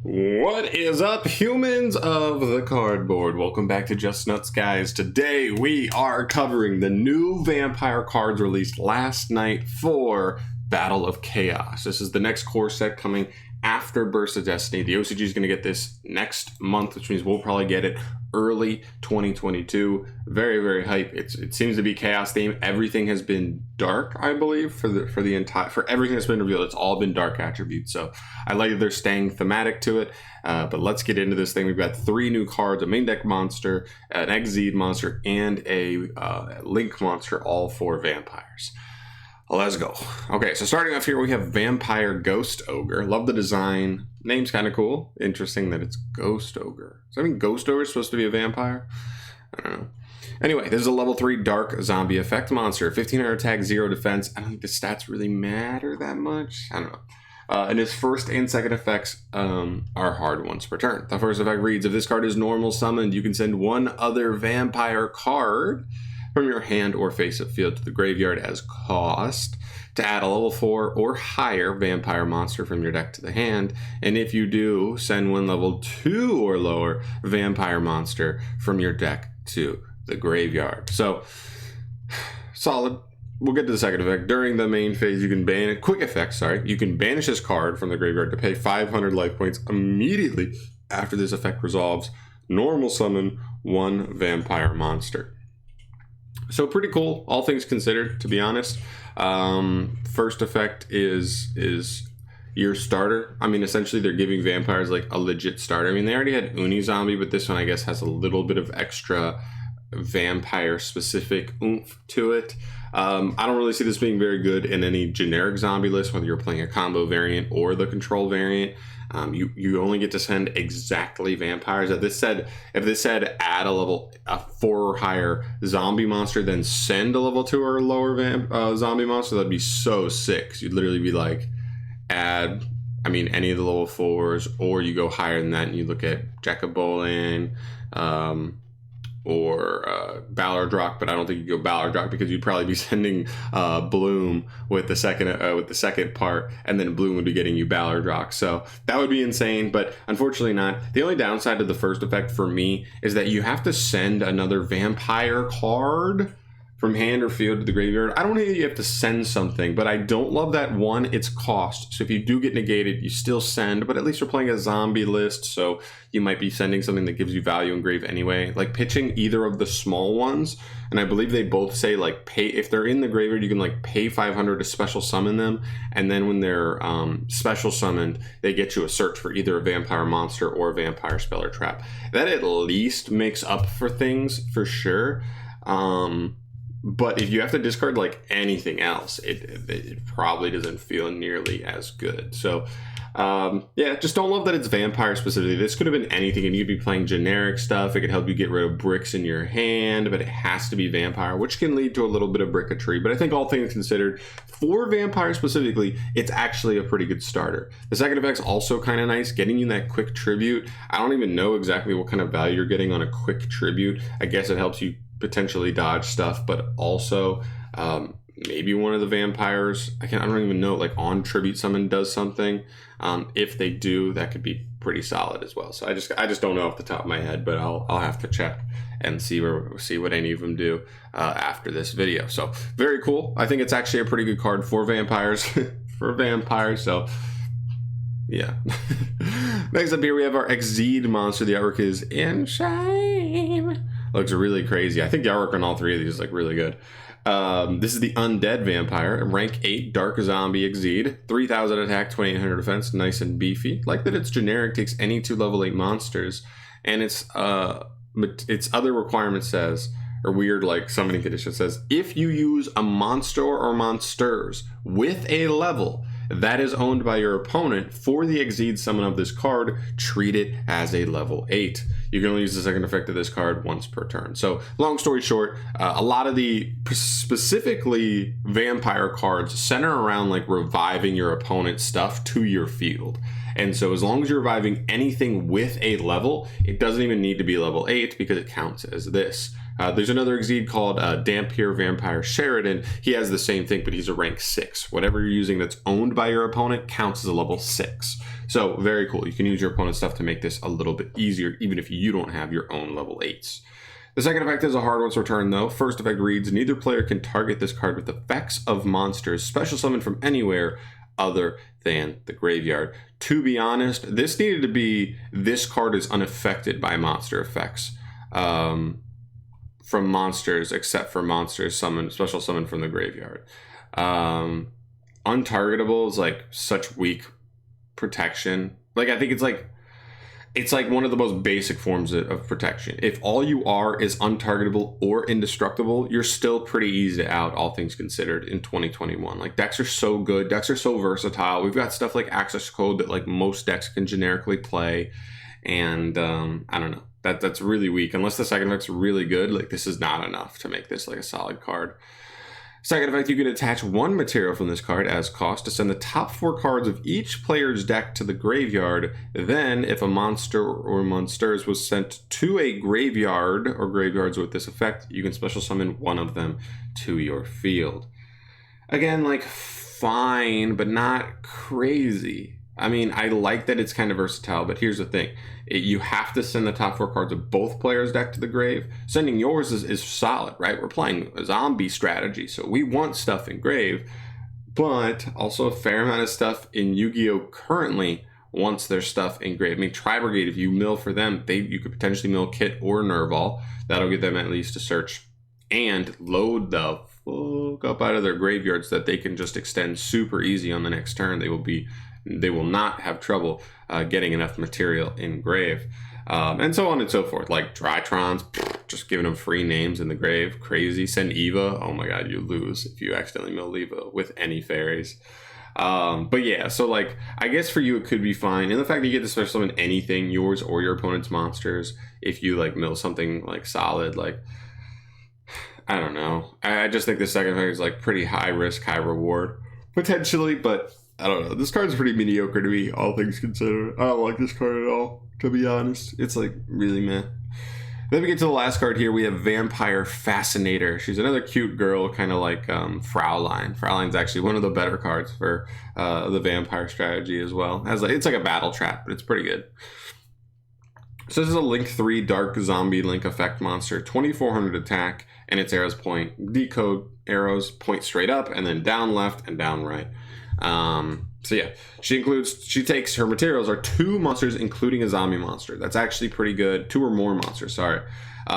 What is up, humans of the cardboard? Welcome back to Just Nuts, guys. Today we are covering the new vampire cards released last night for Battle of Chaos. This is the next core set coming after Burst of Destiny. The OCG is going to get this next month, which means we'll probably get it early 2022. Very, very hype. It seems to be Chaos theme. Everything has been dark, I believe, for everything that's been revealed. It's all been dark attributes. So I like that they're staying thematic to it. But let's get into this thing. We've got 3 new cards: a main deck monster, an Exceed monster, and a Link monster, all for vampires. Let's go. Okay, so starting off here, we have Vampire Ghost Ogre. Love the design. Name's kind of cool. Interesting that it's Ghost Ogre. Does that mean Ghost Ogre is supposed to be a vampire? I don't know. Anyway, this is a level 3 Dark Zombie Effect monster. 1500 attack, 0 defense. I don't think the stats really matter that much. I don't know. And his first and second effects are hard ones per turn. The first effect reads, if this card is normal summoned, you can send one other vampire card from your hand or face of field to the graveyard as cost to add a level 4 or higher vampire monster from your deck to the hand. And if you do, send one level 2 or lower vampire monster from your deck to the graveyard. So, solid. We'll get to the second effect. During the main phase, you can you can banish this card from the graveyard to pay 500 life points immediately after this effect resolves. Normal summon one vampire monster. So pretty cool, all things considered, to be honest. First effect is your starter. I mean, essentially they're giving vampires like a legit starter. I mean, they already had Uni Zombie, but this one I guess has a little bit of extra vampire specific oomph to it. I don't really see this being very good in any generic zombie list, whether you're playing a combo variant or the control variant. You only get to send exactly vampires. If this said add a 4 or higher zombie monster, then send a level 2 or lower zombie monster, that'd be so sick. You'd literally be like, add, any of the level 4s, or you go higher than that and you look at Jacobolin, or Ballardrock, but I don't think you go Ballardrock because you'd probably be sending Bloom with the second part, and then Bloom would be getting you Ballardrock. So that would be insane, but unfortunately not. The only downside to the first effect for me is that you have to send another vampire card from hand or field to the graveyard. I don't know if you have to send something, but I don't love that one, it's cost. So if you do get negated, you still send, but at least you're playing a zombie list, so you might be sending something that gives you value in grave anyway. Like pitching either of the small ones, and I believe they both say like pay, if they're in the graveyard, you can like pay 500 to special summon them, and then when they're special summoned, they get you a search for either a vampire monster or a vampire spell or trap. That at least makes up for things for sure. But if you have to discard like anything else, it probably doesn't feel nearly as good. So yeah, just don't love that it's vampire specifically. This could have been anything, and you'd be playing generic stuff. It could help you get rid of bricks in your hand, but it has to be vampire, which can lead to a little bit of bricketry. But I think all things considered, for vampire specifically, it's actually a pretty good starter. The second effect's also kind of nice, getting you that quick tribute. I don't even know exactly what kind of value you're getting on a quick tribute. I guess it helps you potentially dodge stuff, but also maybe one of the vampires, I don't even know, like on tribute summon does something. If they do, that could be pretty solid as well. So I just don't know off the top of my head, but I'll have to check and see what any of them do after this video. So very cool. I think it's actually a pretty good card for vampires. So yeah. Next up here we have our Exceed monster. The artwork is insane. Looks really crazy. I think the artwork on all 3 of these is like really good. This is the Undead Vampire, rank 8 Dark Zombie Exceed, 3000 attack, 2800 defense, nice and beefy. Like that it's generic, takes any 2 level 8 monsters, and its other requirement says, or weird like summoning condition says, if you use a monster or monsters with a level that is owned by your opponent for the Exceed summon of this card, treat it as a level 8. You can only use the second effect of this card once per turn. So long story short, a lot of the specifically vampire cards center around like reviving your opponent's stuff to your field. And so as long as you're reviving anything with a level, it doesn't even need to be level 8 because it counts as this. There's another Exceed called Dampier Vampire Sheridan. He has the same thing, but he's a rank 6. Whatever you're using that's owned by your opponent counts as a level 6. So very cool. You can use your opponent's stuff to make this a little bit easier, even if you don't have your own level 8s. The second effect is a hard one to return, though. First effect reads, neither player can target this card with effects of monsters special summoned from anywhere other than the graveyard. To be honest, this needed to be, this card is unaffected by monster effects from monsters, except for monsters summoned, special summoned from the graveyard. Untargetable is like such weak protection. Like, I think it's like one of the most basic forms of protection. If all you are is untargetable or indestructible, you're still pretty easy to out, all things considered, in 2021. Like, decks are so good. Decks are so versatile. We've got stuff like Access Code that like most decks can generically play. And I don't know. That's really weak. Unless the second effect's really good, like this is not enough to make this like a solid card. Second effect, you can attach one material from this card as cost to send the top 4 cards of each player's deck to the graveyard. Then, if a monster or monsters was sent to a graveyard or graveyards with this effect, you can special summon one of them to your field. Again, like, fine, but not crazy. I mean, I like that it's kind of versatile, but here's the thing. You have to send the top 4 cards of both players' deck to the grave. Sending yours is solid, right? We're playing a zombie strategy, so we want stuff in grave, but also a fair amount of stuff in Yu-Gi-Oh! Currently wants their stuff in grave. I mean, Tri-Brigade, if you mill for them, you could potentially mill Kit or Nerval. That'll get them at least a search. And load the fuck up out of their graveyards so that they can just extend super easy on the next turn. They will not have trouble getting enough material in grave. And so on and so forth. Like Drytrons, just giving them free names in the grave. Crazy. Send Eva. Oh my god, you lose if you accidentally mill Eva with any fairies. But yeah, so like, I guess for you it could be fine. And the fact that you get to special summon anything, yours or your opponent's monsters, if you like mill something like solid, like, I don't know. I just think the second effect is like pretty high risk, high reward. Potentially, but I don't know. This card's pretty mediocre to me, all things considered. I don't like this card at all, to be honest. It's like really meh. Then we get to the last card here. We have Vampire Fascinator. She's another cute girl, kind of like Fraulein. Fraulein's actually one of the better cards for the vampire strategy as well. It's like a battle trap, but it's pretty good. So this is a Link 3 Dark Zombie Link Effect monster. 2400 attack, and its arrows point. Decode arrows point straight up, and then down left and down right. So yeah, she takes, her materials are 2 monsters including a zombie monster. That's actually pretty good. 2 or more monsters, sorry.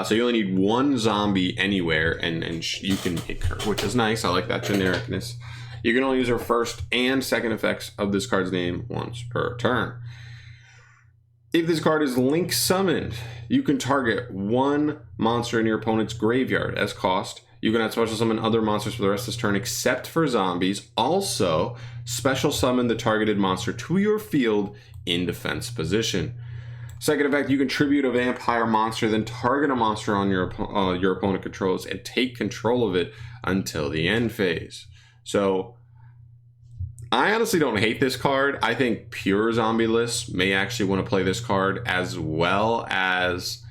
So you only need 1 zombie anywhere, and you can hit her, which is nice. I like that genericness. You can only use her first and second effects of this card's name once per turn. If this card is link summoned, you can target 1 monster in your opponent's graveyard as cost. You can add special summon other monsters for the rest of this turn except for zombies. Also, special summon the targeted monster to your field in defense position. Second effect, you can tribute a vampire monster, then target a monster on your opponent controls and take control of it until the end phase. So, I honestly don't hate this card. I think pure zombie lists may actually want to play this card, as well as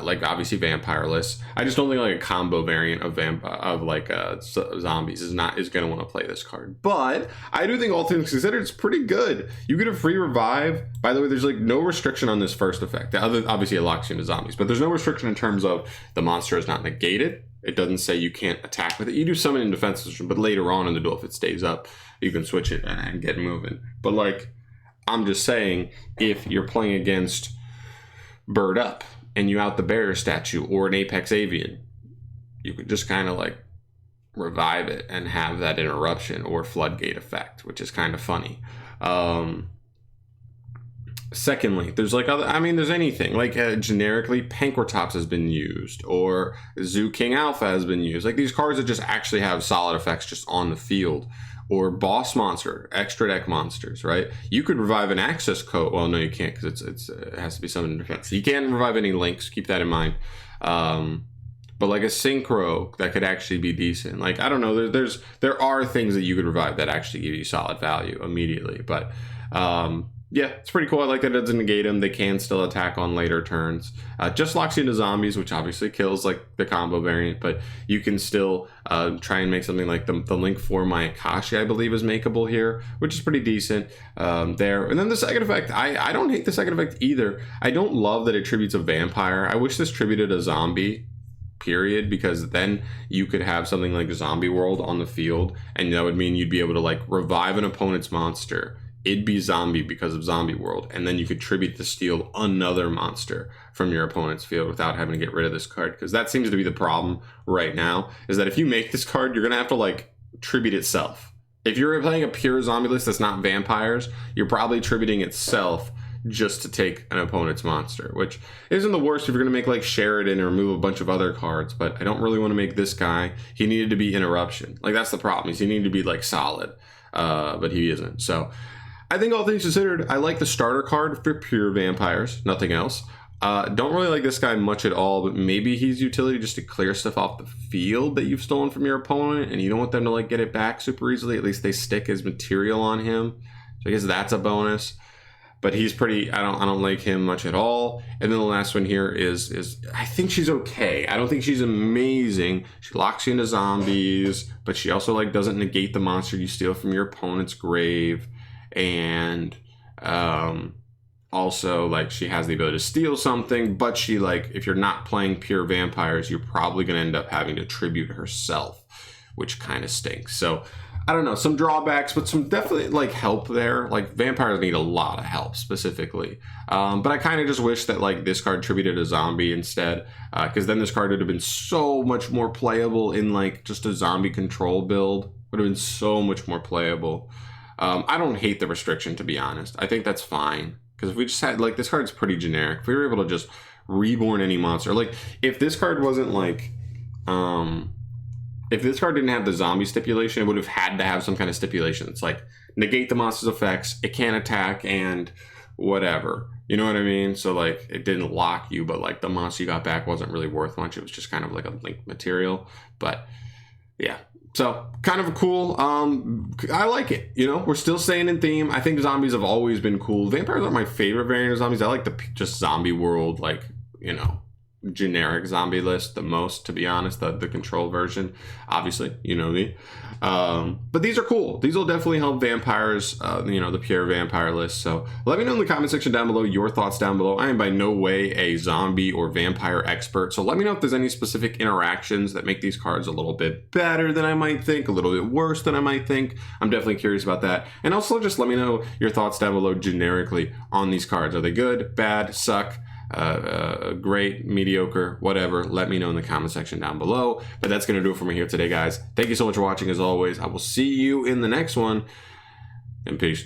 like obviously vampire lists. I just don't think like a combo variant of zombies is going to want to play this card. But I do think all things considered, it's pretty good. You get a free revive. By the way, there's like no restriction on this first effect. Obviously it locks you into zombies, but there's no restriction in terms of the monster is not negated. It doesn't say you can't attack with it. You do summon in defense position, but later on in the duel, if it stays up, you can switch it and get moving. But like, I'm just saying, if you're playing against Bird Up and you out the Barrier Statue or an Apex Avian, you could just kind of like revive it and have that interruption or floodgate effect, which is kind of funny. Secondly, there's like there's anything like generically Pankratops has been used, or Zoo King Alpha has been used. Like these cards that just actually have solid effects just on the field, or boss monster, extra deck monsters, right? You could revive an access code. Well, no, you can't because it has to be summoned in defense. You can't revive any links. Keep that in mind. But like a synchro that could actually be decent. Like I don't know. There are things that you could revive that actually give you solid value immediately, but. Yeah, it's pretty cool. I like that it doesn't negate them. They can still attack on later turns. Just locks you into zombies, which obviously kills like the combo variant, but you can still try and make something like the Link for my Akashi, I believe, is makeable here, which is pretty decent there. And then the second effect, I don't hate the second effect either. I don't love that it tributes a vampire. I wish this tributed a zombie, period, because then you could have something like Zombie World on the field, and that would mean you'd be able to like revive an opponent's monster. It'd be zombie because of Zombie World, and then you could tribute to steal another monster from your opponent's field without having to get rid of this card, because that seems to be the problem right now, is that if you make this card, you're gonna have to like tribute itself. If you're playing a pure zombie list that's not vampires, you're probably tributing itself just to take an opponent's monster, which isn't the worst if you're going to make like Sheridan or remove a bunch of other cards, but I don't really want to make this guy. He needed to be Interruption. Like, that's the problem, is he needed to be like solid, but he isn't. So I think all things considered, I like the starter card for pure vampires, nothing else. Don't really like this guy much at all, but maybe he's utility just to clear stuff off the field that you've stolen from your opponent, and you don't want them to like get it back super easily. At least they stick as material on him, so I guess that's a bonus. But he's pretty, I don't like him much at all. And then the last one here is I think she's okay. I don't think she's amazing. She locks you into zombies, but she also like doesn't negate the monster you steal from your opponent's grave. And also like she has the ability to steal something, but she like, if you're not playing pure vampires, you're probably gonna end up having to tribute herself, which kind of stinks. So I don't know, some drawbacks, but some definitely like help there. Like, vampires need a lot of help specifically. But I kind of just wish that like this card tributed a zombie instead, because then this card would have been so much more playable in like just a zombie control build. Would have been so much more playable. I don't hate the restriction, to be honest. I think that's fine, because if we just had like, this card's pretty generic. If we were able to just reborn any monster, like if this card wasn't like if this card didn't have the zombie stipulation, it would have had to have some kind of stipulation. It's like, negate the monster's effects, it can't attack, and whatever. You know what I mean? So like, it didn't lock you, but like the monster you got back wasn't really worth much. It was just kind of like a link material. But yeah, so kind of cool. I like it. You know, we're still staying in theme. I think zombies have always been cool. Vampires are my favorite variant of zombies. I like the just Zombie World, like, you know, generic zombie list the most, to be honest. The control version, obviously, you know me. But these are cool. These will definitely help vampires, you know, the pure vampire list. So let me know in the comment section down below your thoughts down below. I am by no way a zombie or vampire expert, so let me know if there's any specific interactions that make these cards a little bit better than I might think, a little bit worse than I might think. I'm definitely curious about that. And also just let me know your thoughts down below generically on these cards. Are they good, bad, suck, great, mediocre, whatever? Let me know in the comment section down below. But that's gonna do it for me here today, guys. Thank you so much for watching. As always, I will see you in the next one, and peace.